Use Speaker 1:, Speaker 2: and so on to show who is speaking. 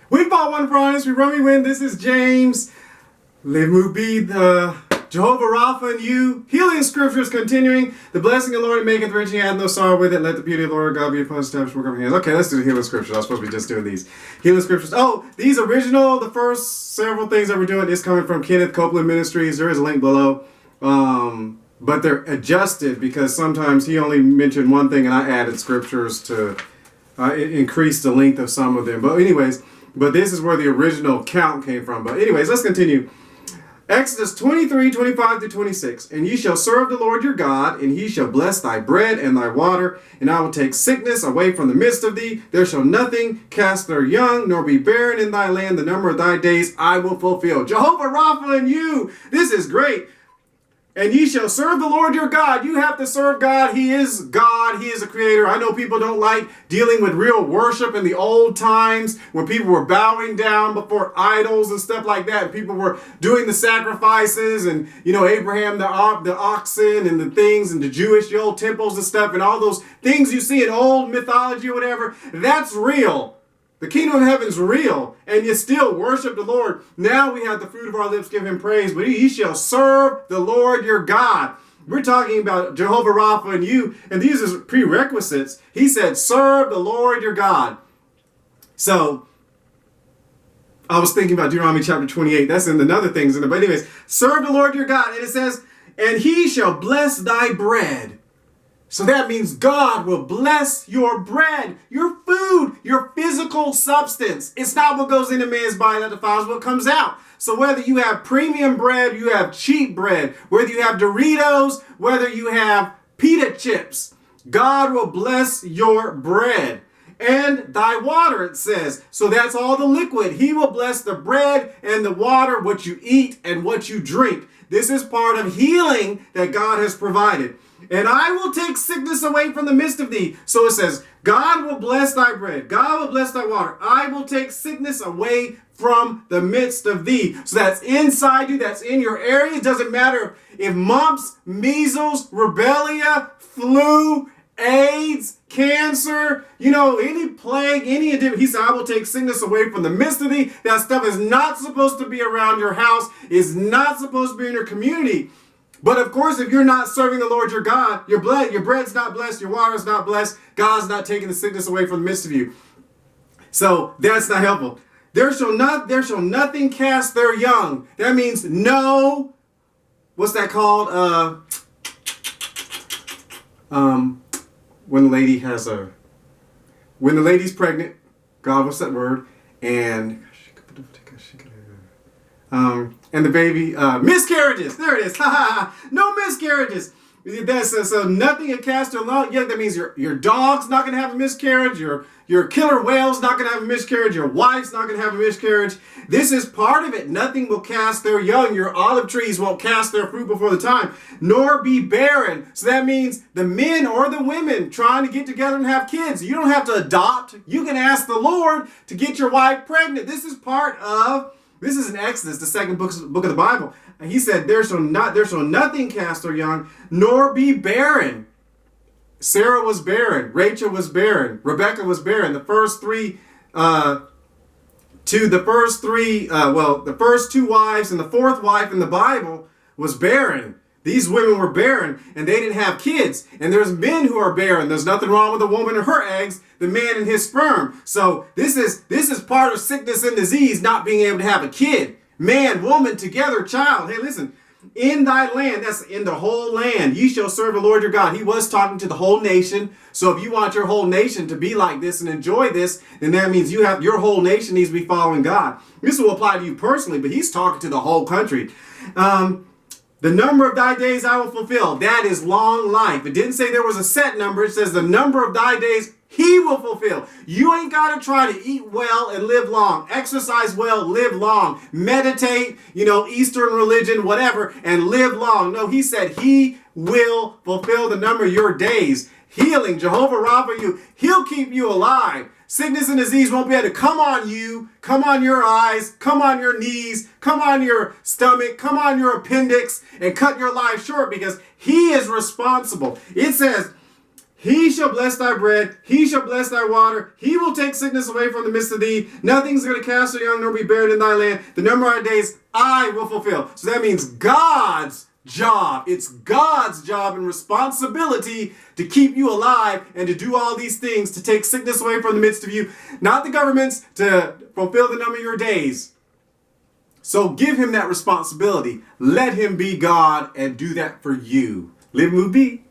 Speaker 1: We fought one for honest, we run, we win. This is James. Live, move, be the JEHOVA RAPHA in you. Healing scriptures continuing. The blessing of the Lord maketh rich, and he hath no sorrow with it. Let the beauty of the Lord God be upon us, established work of our hands. Okay, let's do the healing scriptures. I was supposed to be just doing these. Healing scriptures. Oh, these original, the first several things that we're doing is coming from Kenneth Copeland Ministries. There is a link below. But they're adjusted because sometimes he only mentioned one thing and I added scriptures to increase the length of some of them. But anyways, but this is where the original count came from. But anyways, let's continue. Exodus 23, 25 to 26. And ye shall serve the Lord your God, and he shall bless thy bread and thy water, and I will take sickness away from the midst of thee. There shall nothing cast their young, nor be barren in thy land. The number of thy days I will fulfill. JEHOVA RAPHA in you. This is great. And ye shall serve the Lord your God. You have to serve God. He is God. He is a creator. I know people don't like dealing with real worship in the old times when people were bowing down before idols and stuff like that. People were doing the sacrifices and, you know, Abraham, the oxen and the things and the old temples and stuff and all those things you see in old mythology or whatever. That's real. The kingdom of heaven's real, and you still worship the Lord. Now we have the fruit of our lips give him praise, but ye shall serve the Lord your God. We're talking about JEHOVA RAPHA and you, and these are prerequisites. He said, serve the Lord your God. So, I was thinking about Deuteronomy chapter 28. That's in another things in there. But anyways, serve the Lord your God. And it says, and he shall bless thy bread. So that means God will bless your bread, your food, your physical substance. It's not what goes into man's body that defiles what comes out. So whether you have premium bread, you have cheap bread, whether you have Doritos, whether you have pita chips, God will bless your bread. And thy water, it says. So that's all the liquid. He will bless the bread and the water, what you eat and what you drink. This is part of healing that God has provided. And I will take sickness away from the midst of thee. So it says, God will bless thy bread. God will bless thy water. I will take sickness away from the midst of thee. So that's inside you. That's in your area. It doesn't matter if mumps, measles, rubella, flu, AIDS, cancer, you know, any plague, any, he said, I will take sickness away from the midst of thee. That stuff is not supposed to be around your house. It's not supposed to be in your community. But of course, if you're not serving the Lord your God, your bread's not blessed, your water's not blessed, God's not taking the sickness away from the midst of you. So that's not helpful. There shall nothing cast their young. That means no, what's that called? When the lady's pregnant, God, what's that word? And the baby, miscarriages. There it is. No miscarriages. So nothing can cast their young. Yeah, that means your dog's not going to have a miscarriage. Your killer whale's not going to have a miscarriage. Your wife's not going to have a miscarriage. This is part of it. Nothing will cast their young. Your olive trees won't cast their fruit before the time, nor be barren. So that means the men or the women trying to get together and have kids. You don't have to adopt. You can ask the Lord to get your wife pregnant. This is in Exodus, the second book of the Bible. And he said, there shall nothing cast their young, nor be barren. Sarah was barren. Rachel was barren. Rebecca was barren. The first two wives and the fourth wife in the Bible was barren. These women were barren and they didn't have kids. And there's men who are barren. There's nothing wrong with a woman and her eggs, the man and his sperm. So this is part of sickness and disease, not being able to have a kid. Man, woman, together, child. Hey, listen, in thy land, that's in the whole land, ye shall serve the Lord your God. He was talking to the whole nation. So if you want your whole nation to be like this and enjoy this, then that means your whole nation needs to be following God. This will apply to you personally, but he's talking to the whole country. The number of thy days I will fulfill. That is long life. It didn't say there was a set number. It says the number of thy days he will fulfill. You ain't got to try to eat well and live long. Exercise well, live long. Meditate, Eastern religion, whatever, and live long. No, he said he will fulfill the number of your days. Healing, JEHOVA RAPHA you. He'll keep you alive. Sickness and disease won't be able to come on you, come on your eyes, come on your knees, come on your stomach, come on your appendix, and cut your life short because he is responsible. It says, He shall bless thy bread. He shall bless thy water. He will take sickness away from the midst of thee. Nothing's going to cast thee on nor be buried in thy land. The number of thy days I will fulfill. So that means God's job. It's God's job and responsibility to keep you alive and to do all these things, to take sickness away from the midst of you. Not the government's, to fulfill the number of your days. So give him that responsibility. Let him be God and do that for you. Live, move, be.